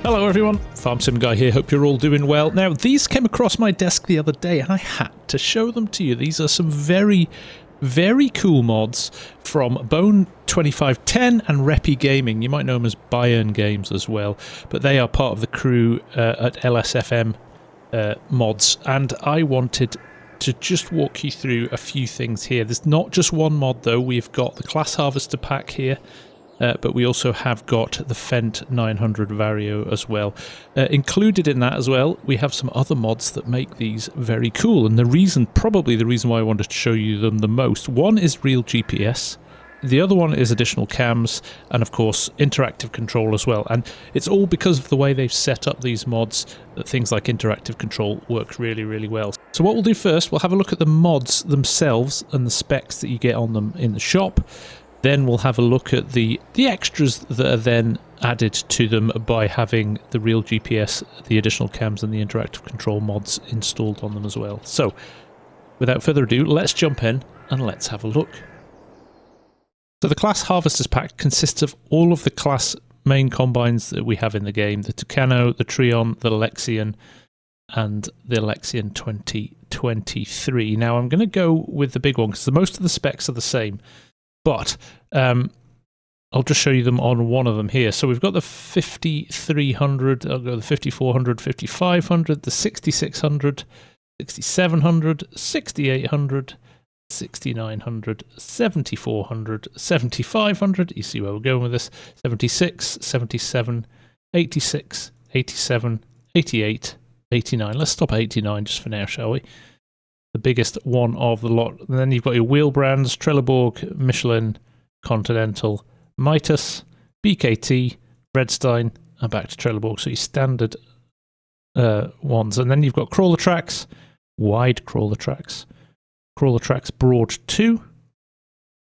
Hello everyone, FarmSimGuy here, hope you're all doing well. Now these came across my desk the other day and I had to show them to you. These are some very cool mods from Bone 2510 and Reppy Gaming. You might know them as Bayern Games as well, but they are part of the crew at LSFM mods, and I wanted to just walk you through a few things here. There's not just one mod though. We've got the Class Harvester pack here. But we also have got the Fent 900 Vario as well. Included in that as well, we have some other mods that make these very cool. And probably the reason why I wanted to show you them the most, one is real GPS. The other one is additional cams, and of course interactive control as well. And it's all because of the way they've set up these mods that things like interactive control work really well. So what we'll do first, we'll have a look at the mods themselves and the specs that you get on them in the shop. Then we'll have a look at the extras that are then added to them by having the real GPS, the additional cams and the interactive control mods installed on them as well. So, without further ado, let's jump in and let's have a look. So the Class Harvesters pack consists of all of the class main combines that we have in the game. The Tucano, the Trion, the Lexion and the Lexion 2023. Now I'm going to go with the big one because most of the specs are the same. But I'll just show you them on one of them here. So we've got the 5300, I'll go the 5400, 5500, the 6600, 6700, 6800, 6900, 7400, 7500, you see where we're going with this, 76, 77, 86, 87, 88, 89. Let's stop at 89 just for now, shall we? The biggest one of the lot. And then you've got your wheel brands, Trelleborg, Michelin, Continental, Mitas, BKT, Redstein, and back to Trelleborg. So your standard ones. And then you've got crawler tracks, wide crawler tracks broad 2,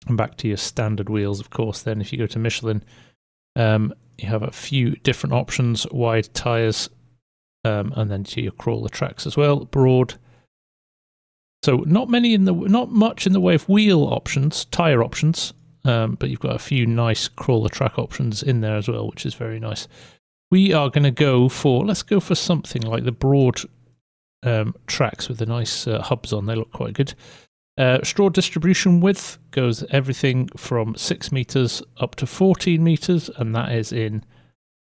and back to your standard wheels, of course. Then if you go to Michelin, you have a few different options, wide tyres, and then to your crawler tracks as well, broad. So not much in the way of wheel options, tyre options, but you've got a few nice crawler track options in there as well, which is very nice. We are going to go for, let's go for something like the broad tracks with the nice hubs on. They look quite good. Straw distribution width goes everything from 6 meters up to 14 meters, and that is in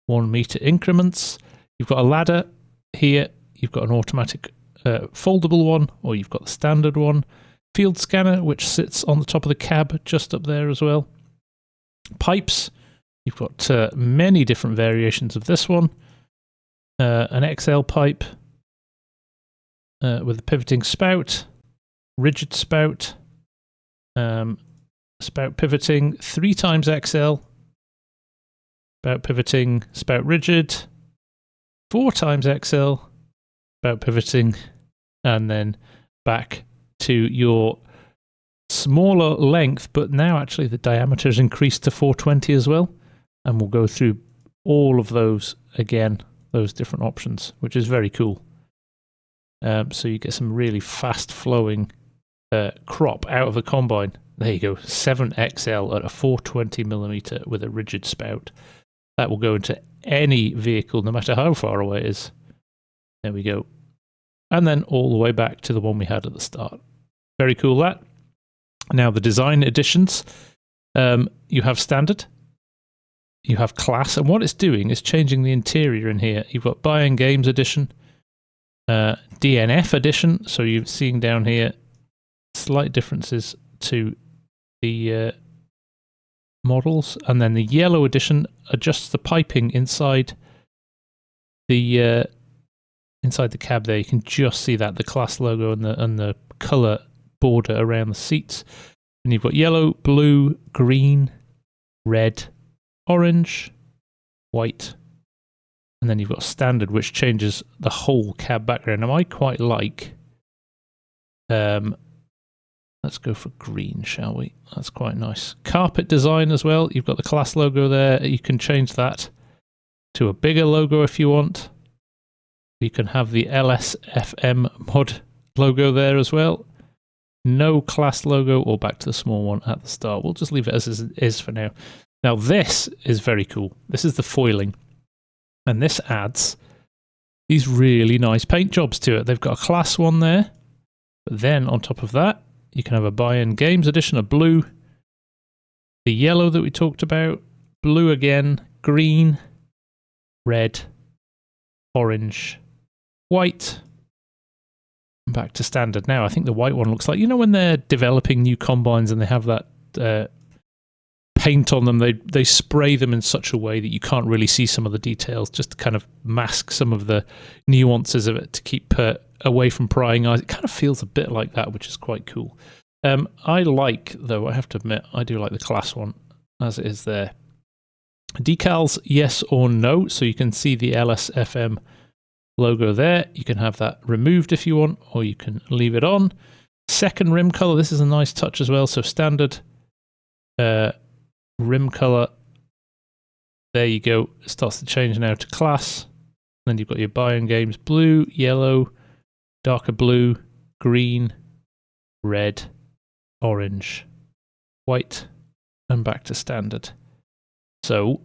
1 meter increments. You've got a ladder here. You've got an automatic foldable one, or you've got the standard one. Field scanner, which sits on the top of the cab just up there as well. Pipes, you've got many different variations of this one. An XL pipe with a pivoting spout, rigid spout, spout pivoting 3 times XL, spout pivoting, spout rigid, 4 times XL, about pivoting, and then back to your smaller length, but now actually the diameter is increased to 420 as well, and we'll go through all of those again, those different options, which is very cool. So you get some really fast flowing crop out of the combine. There you go, 7XL at a 420mm with a rigid spout. That will go into any vehicle no matter how far away it is. There we go. And then all the way back to the one we had at the start. Very cool, that. Now the design editions, you have standard, you have class, and what it's doing is changing the interior in here. You've got Bayern Games edition, DNF edition, so you're seeing down here slight differences to the models, and then the yellow edition adjusts the piping inside the cab there. You can just see that, the class logo and the colour border around the seats. And you've got yellow, blue, green, red, orange, white, and then you've got standard, which changes the whole cab background. Now I quite like, let's go for green, shall we? That's quite nice. Carpet design as well. You've got the class logo there. You can change that to a bigger logo if you want. You can have the LSFM mod logo there as well. No class logo, or back to the small one at the start. We'll just leave it as it is for now. Now this is very cool. This is the foiling. And this adds these really nice paint jobs to it. They've got a class one there, but then on top of that, you can have a buy-in games edition of blue, the yellow that we talked about, blue again, green, red, orange, white, and back to standard. Now, I think the white one looks like, you know, when they're developing new combines and they have that paint on them, they spray them in such a way that you can't really see some of the details, just to kind of mask some of the nuances of it to keep away from prying eyes. It kind of feels a bit like that, which is quite cool. I like, though, I have to admit, I do like the class one as it is there. Decals, yes or no, so you can see the LSFM logo there. You can have that removed if you want, or you can leave it on. Second rim color, this is a nice touch as well. So standard rim color, there you go. It starts to change now to class. Then you've got your buy-in games, blue, yellow, darker blue, green, red, orange, white, and back to standard. So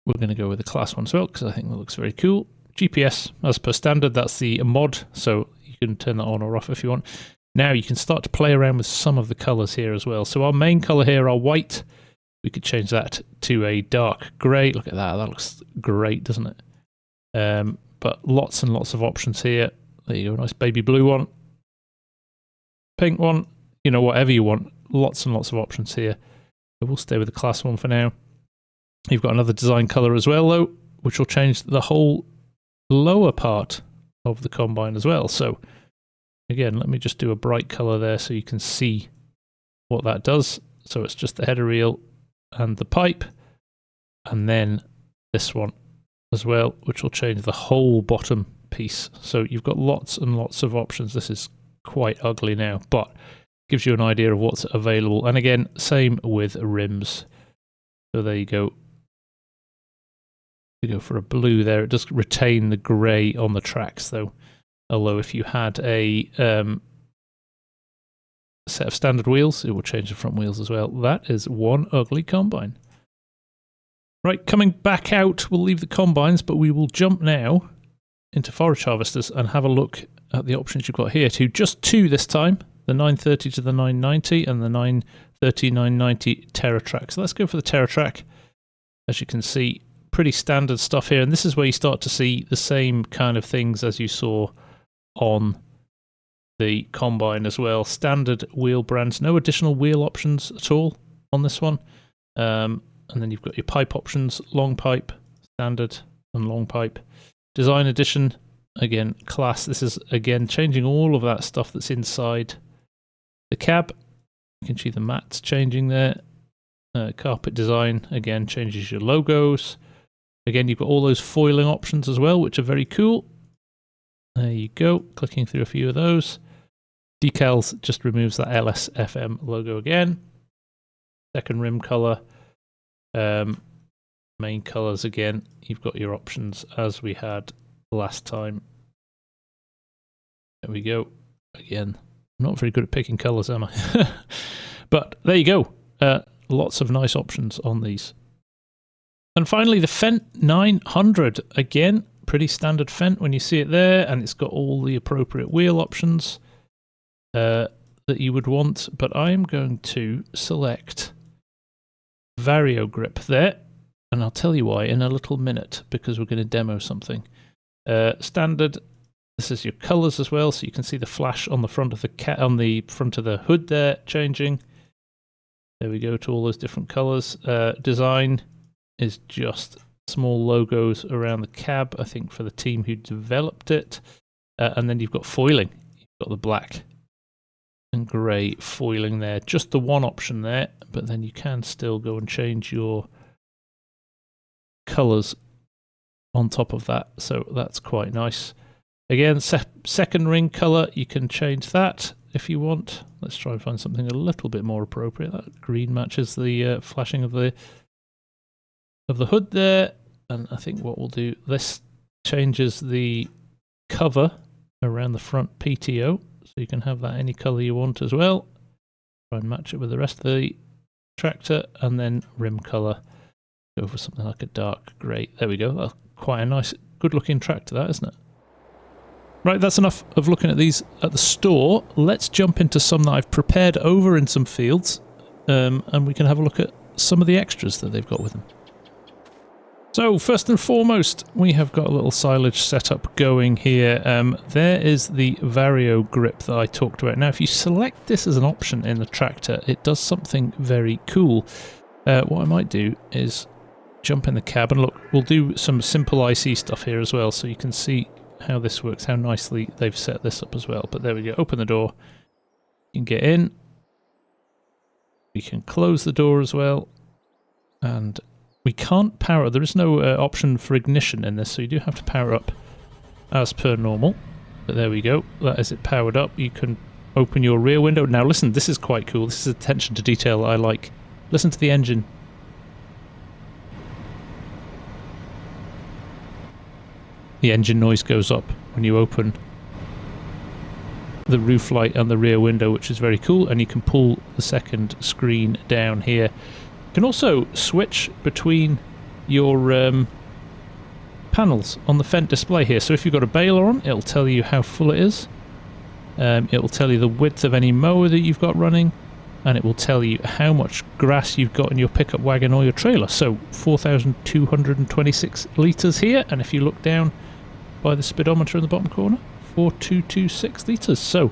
we're going to go with the class one as well, because I think that looks very cool. GPS, as per standard, that's the mod, so you can turn that on or off if you want. Now you can start to play around with some of the colors here as well. So our main color here, our white, we could change that to a dark gray. Look at that, that looks great, doesn't it? But lots and lots of options here. There you go, nice baby blue one, pink one, you know, whatever you want. Lots and lots of options here. But we'll stay with the class one for now. You've got another design color as well, though, which will change the whole lower part of the combine as well. So again, let me just do a bright color there so you can see what that does. So it's just the header reel and the pipe, and then this one as well, which will change the whole bottom piece. So you've got lots and lots of options. This is quite ugly now, but gives you an idea of what's available. And again, same with rims. So there you go. You go for a blue there. It does retain the grey on the tracks though. Although if you had a set of standard wheels, it will change the front wheels as well. That is one ugly combine. Right, coming back out, we'll leave the combines, but we will jump now into forage harvesters and have a look at the options you've got here. Just two this time, the 930 to the 990 and the 930, 990 TerraTrack. So let's go for the TerraTrack. As you can see, pretty standard stuff here, and this is where you start to see the same kind of things as you saw on the combine as well. Standard wheel brands, no additional wheel options at all on this one. And then you've got your pipe options, long pipe, standard, and long pipe. Design edition, again, class. This is, again, changing all of that stuff that's inside the cab. You can see the mats changing there. Carpet design, again, changes your logos. Again, you've got all those foiling options as well, which are very cool. There you go, clicking through a few of those. Decals just removes that LSFM logo again. Second rim color. Main colors again, you've got your options as we had last time. There we go. Again, I'm not very good at picking colors, am I? But there you go. Lots of nice options on these. And finally, the Fent 900. Again, pretty standard Fent when you see it there, and it's got all the appropriate wheel options that you would want. But I am going to select VarioGrip there, and I'll tell you why in a little minute, because we're going to demo something. Standard. This is your colors as well, so you can see the flash on the front of the hood there changing. There we go to all those different colors. Design is just small logos around the cab, I think, for the team who developed it. And then you've got foiling. You've got the black and grey foiling there. Just the one option there, but then you can still go and change your colours on top of that. So that's quite nice. Again, second ring colour, you can change that if you want. Let's try and find something a little bit more appropriate. That green matches the flashing of the hood there. And I think what we'll do, this changes the cover around the front PTO, so you can have that any colour you want as well. Try and match it with the rest of the tractor, and then rim colour. Go for something like a dark grey. There we go. That'll quite a nice, good-looking tractor, that, isn't it? Right, that's enough of looking at these at the store. Let's jump into some that I've prepared over in some fields, and we can have a look at some of the extras that they've got with them. So, first and foremost, we have got a little silage setup going here. There is the VarioGrip that I talked about. Now, if you select this as an option in the tractor, it does something very cool. What I might do is jump in the cab, and look, we'll do some simple IC stuff here as well, so you can see how this works, how nicely they've set this up as well. But there we go, open the door, you can get in, we can close the door as well, and we can't power, there is no option for ignition in this, so you do have to power up as per normal. But there we go, that is it powered up. You can open your rear window. Now listen, this is quite cool, this is attention to detail I like. Listen to the engine. The engine noise goes up when you open the roof light and the rear window, which is very cool, and you can pull the second screen down here. You can also switch between your panels on the fent display here. So if you've got a baler on, it'll tell you how full it is. It'll tell you the width of any mower that you've got running, and it will tell you how much grass you've got in your pickup wagon or your trailer. So 4,226 litres here, and if you look down by the speedometer in the bottom corner, 4,226 litres. So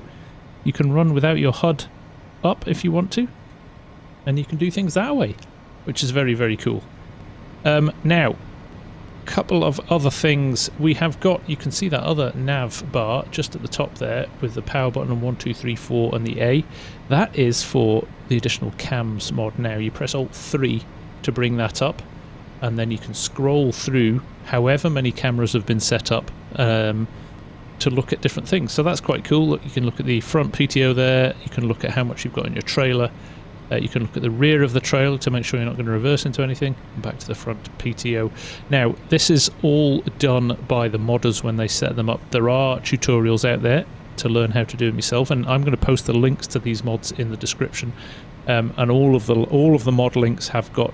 you can run without your HUD up if you want to, and you can do things that way, which is very, very cool. Now, a couple of other things we have got. You can see that other nav bar just at the top there with the power button on 1, 2, 3, 4 and the A. That is for the additional cams mod. Now you press Alt 3 to bring that up, and then you can scroll through however many cameras have been set up to look at different things. So that's quite cool. Look, you can look at the front PTO there, you can look at how much you've got in your trailer, you can look at the rear of the trailer to make sure you're not going to reverse into anything, and back to the front PTO. Now this is all done by the modders when they set them up. There are tutorials out there to learn how to do it myself, and I'm going to post the links to these mods in the description, and all of the mod links have got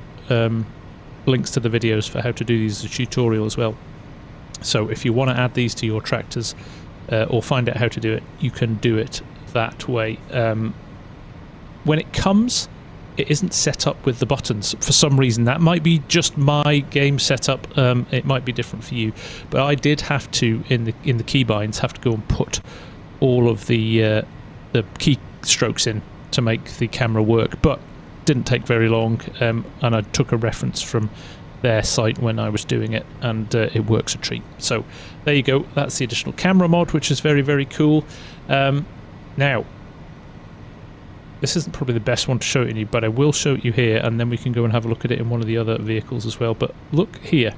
links to the videos for how to do these as a tutorial as well. So if you want to add these to your tractors or find out how to do it, you can do it that way. When it comes, it isn't set up with the buttons for some reason. That might be just my game setup. It might be different for you, but I did have to in the keybinds have to go and put all of the key strokes in to make the camera work, but didn't take very long, and I took a reference from their site when I was doing it, and it works a treat. So there you go, that's the additional camera mod, which is very, very cool. Now this isn't probably the best one to show it you, but I will show it you here, and then we can go and have a look at it in one of the other vehicles as well. But look here,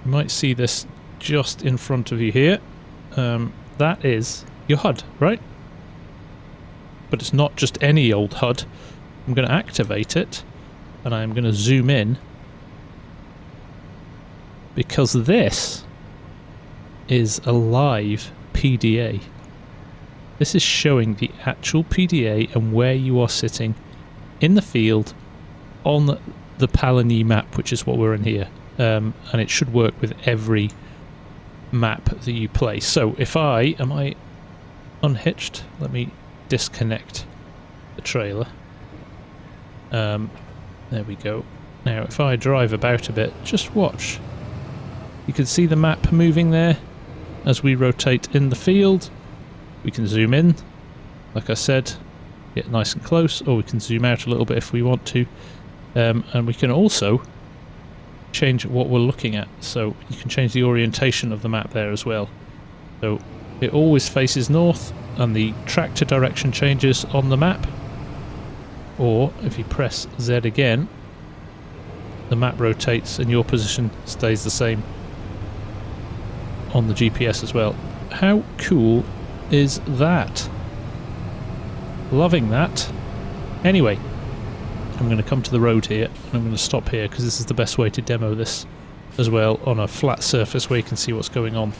you might see this just in front of you here. That is your HUD, right? But it's not just any old HUD. I'm going to activate it, and I'm going to zoom in, because this is a live PDA. This is showing the actual PDA and where you are sitting in the field on the Palanese map, which is what we're in here, and it should work with every map that you play. So if am I unhitched? Let me disconnect the trailer. There we go. Now if I drive about a bit, just watch. You can see the map moving there as we rotate in the field. We can zoom in, like I said, get nice and close, or we can zoom out a little bit if we want to, and we can also change what we're looking at. So you can change the orientation of the map there as well. So it always faces north, and the tractor direction changes on the map, or if you press Z again, the map rotates and your position stays the same on the GPS as well. How cool is that? Loving that. Anyway, I'm going to come to the road here, and I'm going to stop here because this is the best way to demo this as well, on a flat surface where you can see what's going on.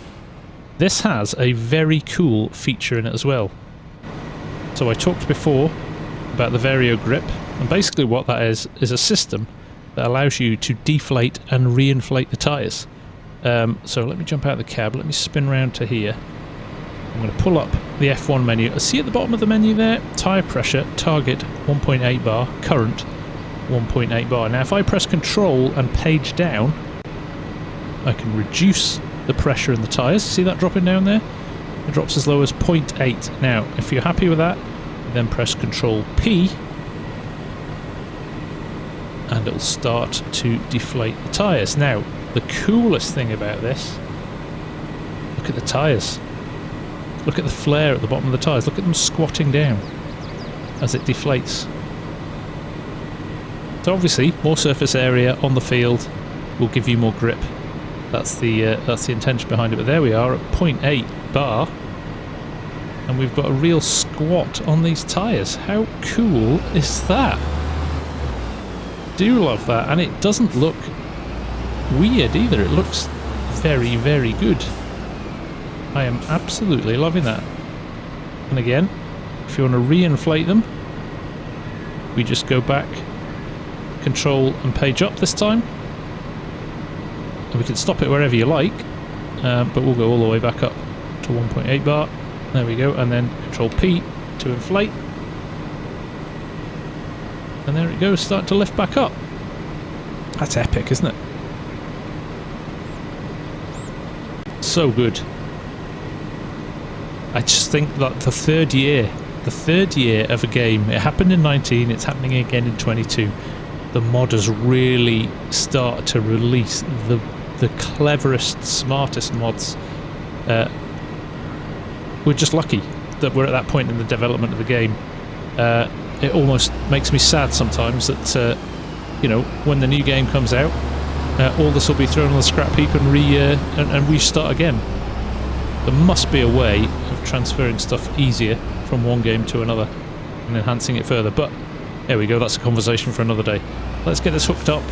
This has a very cool feature in it as well. So I talked before about the VarioGrip, and basically what that is a system that allows you to deflate and reinflate the tyres. So let me jump out of the cab, let me spin round to here. I'm going to pull up the F1 menu. See at the bottom of the menu there, tyre pressure, target 1.8 bar, current 1.8 bar. Now if I press control and page down, I can reduce the pressure in the tyres. See that dropping down there? It drops as low as 0.8. Now if you're happy with that, then press control P and it'll start to deflate the tyres. Now the coolest thing about this, look at the tyres. Look at the flare at the bottom of the tyres. Look at them squatting down as it deflates. So obviously, more surface area on the field will give you more grip. That's the intention behind it. But there we are at 0.8 bar, and we've got a real squat on these tyres. How cool is that? Do love that, and it doesn't look weird either. It looks very, very good. I am absolutely loving that. And again, if you want to reinflate them, we just go back, control and page up this time. And we can stop it wherever you like, but we'll go all the way back up to 1.8 bar. There we go, and then control P to inflate. And there it goes, start to lift back up. That's epic, isn't it? So good. I just think that the third year of a game, it happened in 19, it's happening again in 22. The modders really start to release the cleverest, smartest mods. We're just lucky that we're at that point in the development of the game. It almost makes me sad sometimes that you know, when the new game comes out, all this will be thrown on the scrap heap and restart again. There must be a way of transferring stuff easier from one game to another and enhancing it further, but there we go, that's a conversation for another day. Let's get this hooked up.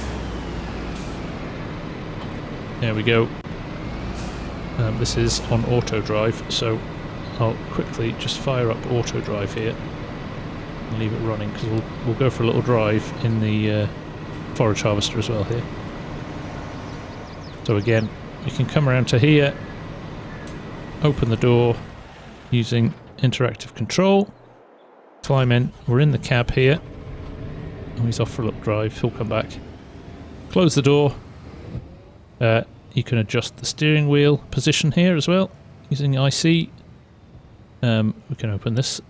There we go. This is on auto drive, so I'll quickly just fire up auto drive here and leave it running, because we'll go for a little drive in the forage harvester as well here. So again, you can come around to here, open the door using interactive control, climb in, we're in the cab here, and he's off for a little drive, he'll come back. Close the door, you can adjust the steering wheel position here as well, using IC. We can open this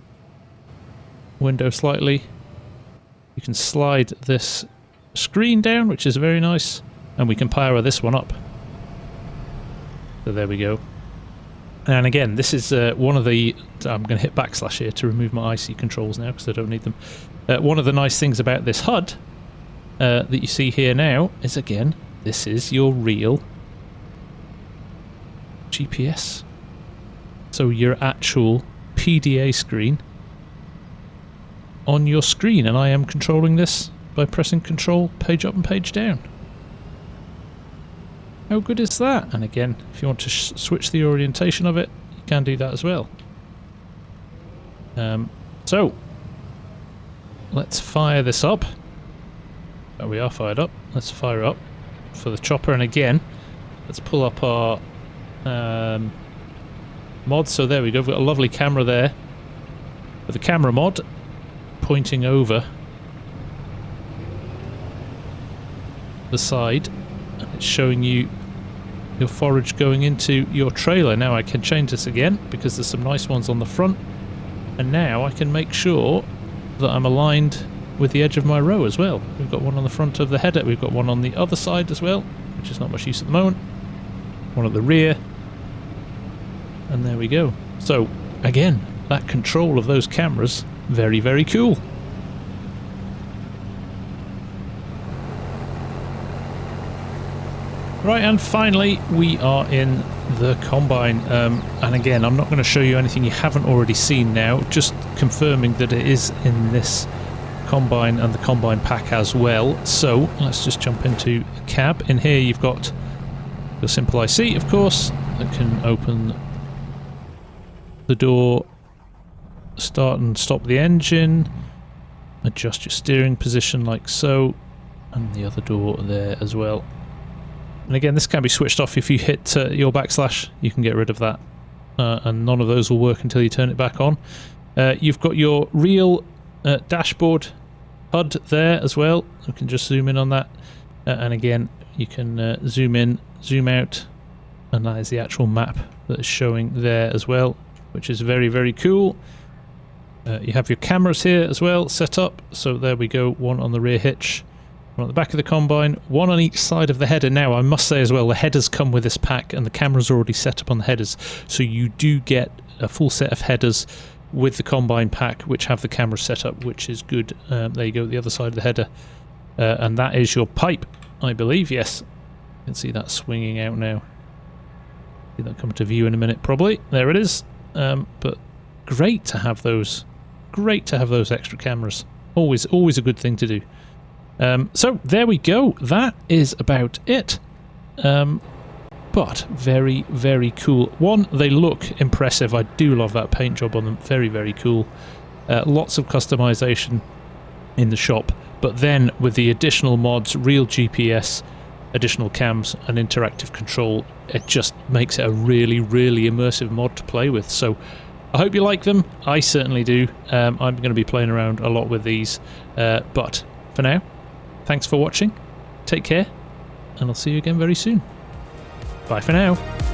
window slightly, you can slide this screen down, which is very nice, and we can power this one up. So there we go. And again, this is one of the... I'm going to hit backslash here to remove my IC controls now because I don't need them. One of the nice things about this HUD that you see here now is, again, this is your real GPS. So your actual PDA screen on your screen, and I am controlling this by pressing control, page up and page down. How good is that? And again, if you want to switch the orientation of it, you can do that as well. So, let's fire this up. Oh, we are fired up. Let's fire up for the chopper. And again, let's pull up our mod. So there we go. We've got a lovely camera there with the camera mod pointing over the side. It's showing you your forage going into your trailer. Now I can change this again because there's some nice ones on the front, and now I can make sure that I'm aligned with the edge of my row as well. We've got one on the front of the header, we've got one on the other side as well, which is not much use at the moment, one at the rear, and there we go. So again, that control of those cameras, very, very cool. Right, and finally we are in the Combine, and again I'm not going to show you anything you haven't already seen now, just confirming that it is in this Combine and the Combine pack as well. So let's just jump into the cab. In here you've got your simple IC, of course, that can open the door, start and stop the engine, adjust your steering position like so, And the other door there as well. And again, this can be switched off if you hit your backslash. You can get rid of that. And none of those will work until you turn it back on. You've got your real dashboard HUD there as well. We can just zoom in on that. And again, you can zoom in, zoom out. And that is the actual map that is showing there as well, which is very, very cool. You have your cameras here as well set up. So there we go, one on the rear hitch, one on the back of the combine, one on each side of the header. Now, I must say as well, the headers come with this pack and the cameras are already set up on the headers. So you do get a full set of headers with the combine pack, which have the cameras set up, which is good. There you go, the other side of the header. And that is your pipe, I believe. Yes, you can see that swinging out now. See that come to view in a minute, probably. There it is. But great to have those. Great to have those extra cameras. Always a good thing to do. So there we go. That is about it. But very, very cool. One, they look impressive. I do love that paint job on them. Very, very cool. Lots of customization in the shop. But then with the additional mods, real GPS, additional cams and interactive control, it just makes it a really, really immersive mod to play with. So I hope you like them. I certainly do. I'm going to be playing around a lot with these. But for now, thanks for watching. Take care, and I'll see you again very soon. Bye for now.